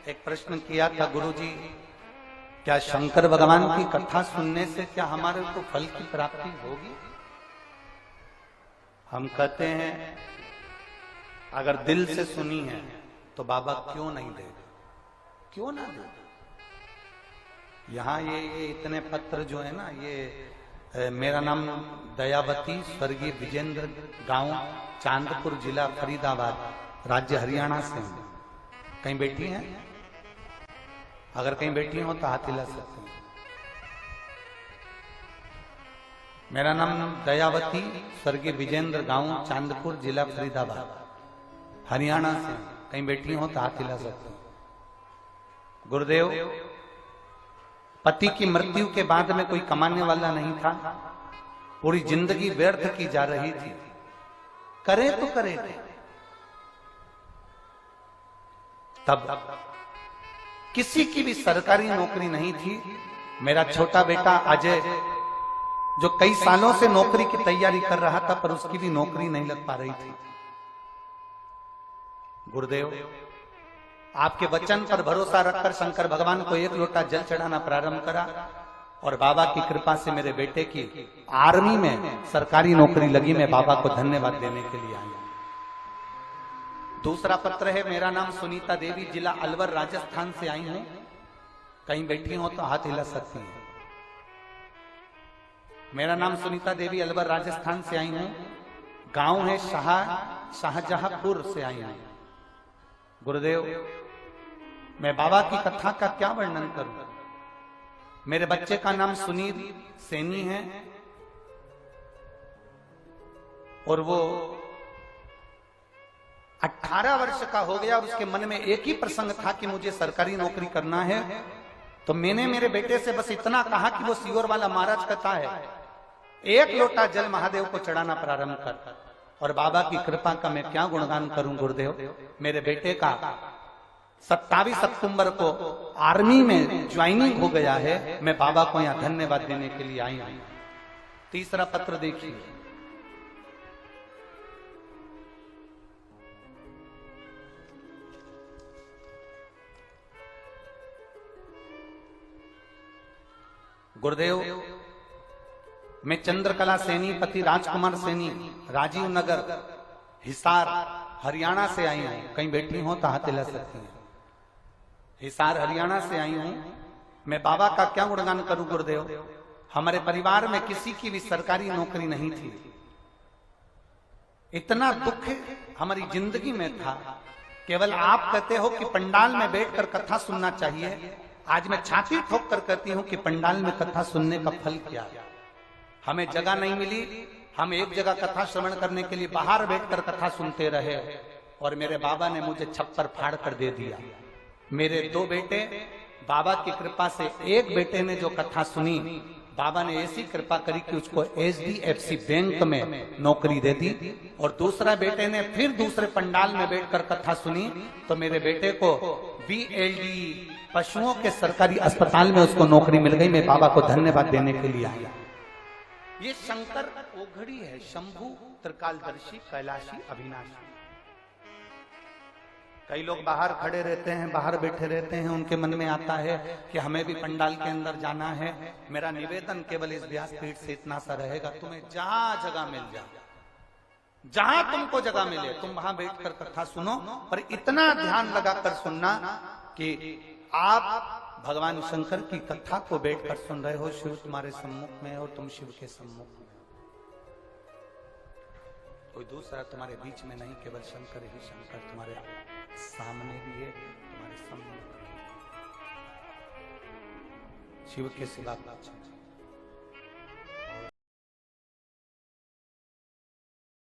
एक प्रश्न किया था गुरुजी, क्या शंकर भगवान की कथा सुनने से क्या हमारे को फल की प्राप्ति होगी? हम कहते हैं अगर दिल से सुनी है तो बाबा क्यों नहीं देगा, क्यों ना देगा। यहाँ ये इतने पत्र जो है ना, ये मेरा नाम दयावती, स्वर्गीय विजेंद्र, गांव चांदपुर, जिला फरीदाबाद, राज्य हरियाणा से हूं। कहीं बैठी हैं? अगर कहीं बैठी हो तो हाथ हिला सकते हैं। मेरा नाम दयावती, स्वर्गीय विजेंद्र, गांव चांदपुर, जिला फरीदाबाद, हरियाणा से। कहीं बैठी हो तो हाथ हिला सकते हैं। गुरुदेव, पति की मृत्यु के बाद में कोई कमाने वाला नहीं था, पूरी जिंदगी व्यर्थ की जा रही थी, करे तो करे थे। तब किसी की भी सरकारी नौकरी नहीं थी। मेरा छोटा बेटा अजय, जो कई सालों से नौकरी की तैयारी कर रहा था, पर उसकी भी नौकरी नहीं लग पा रही थी। गुरुदेव, आपके वचन पर भरोसा रखकर शंकर भगवान को एक लोटा जल चढ़ाना प्रारंभ करा, और बाबा की कृपा से मेरे बेटे की आर्मी में सरकारी नौकरी लगी। मैं बाबा को धन्यवाद देने के लिए आया। दूसरा पत्र है, मेरा नाम सुनीता देवी, जिला अलवर, राजस्थान से आई हूं। कहीं बैठी हो तो हाथ हिला सकती हैं। मेरा नाम सुनीता देवी, अलवर, राजस्थान से आई हूं। गांव है शाहजहांपुर से आई हूं। गुरुदेव, मैं बाबा की कथा का क्या वर्णन करूं। मेरे बच्चे का नाम सुनील सैनी है, और वो 18 वर्ष का हो गया, और उसके मन में एक ही प्रसंग था कि मुझे सरकारी नौकरी करना है। तो मैंने मेरे बेटे से बस इतना कहा कि वो सीहोर वाला महाराज कथा है, एक लोटा जल महादेव को चढ़ाना प्रारंभ कर। और बाबा की कृपा का मैं क्या गुणगान करूं गुरुदेव। मेरे बेटे का 27 अक्टूबर को आर्मी में ज्वाइनिंग हो गया है। मैं बाबा को यहां धन्यवाद देने के लिए आई हूं। तीसरा पत्र देखिए, गुरुदेव, मैं चंद्रकला सैनी, पति राजकुमार सैनी, राजीव नगर, हिसार, हरियाणा से आई हूं। कहीं बैठी हो तो हाथ हिला सकती हैं। हिसार, हरियाणा से आई हूं। मैं बाबा का क्या गुणगान करूं गुरुदेव। हमारे परिवार में किसी की भी सरकारी नौकरी नहीं थी। इतना दुख हमारी जिंदगी में था। केवल आप कहते हो कि पंडाल में बैठकर कथा सुनना चाहिए। आज मैं छाती ठोक कर कहती हूं कि पंडाल में कथा सुनने का फल क्या है। हमें जगह नहीं मिली, हम एक जगह कथा श्रवण करने के लिए बाहर बैठकर कथा सुनते रहे, और मेरे बाबा ने मुझे छप्पर फाड़ कर दे दिया। मेरे 2 बेटे, बाबा की कृपा से एक बेटे ने जो कथा सुनी, बाबा ने ऐसी कृपा करी कि उसको HDFC बैंक में नौकरी दे दी। और दूसरा बेटे ने फिर दूसरे पंडाल में बैठकर कथा सुनी, तो मेरे बेटे को BLD पशुओं के सरकारी अस्पताल में उसको नौकरी मिल गई। मैं बाबा को धन्यवाद देने के लिए आया। ये शंकर ओघड़ी है, शंभु, त्रिकालदर्शी, कैलाशी, अविनाशी। कई लोग बाहर खड़े रहते हैं, बाहर बैठे रहते हैं, उनके मन में आता है कि हमें भी पंडाल के अंदर जाना है। मेरा निवेदन केवल इस व्यासपीठ से इतना सा रहेगा, तुम्हें जहां जगह मिल जाए, जहां तुमको जगह मिले, तुम वहां बैठकर कथा सुनो, पर इतना ध्यान लगाकर सुनना कि आप भगवान शंकर की कथा को बैठकर सुन रहे हो। शिव तुम्हारे सम्मुख में है और तुम शिव के सम्मुख में। कोई दूसरा तुम्हारे बीच में नहीं, केवल शंकर ही शंकर तुम्हारे सामने भी है, तुम्हारे सम्मुख। शिव के सिवा कुछ नहीं।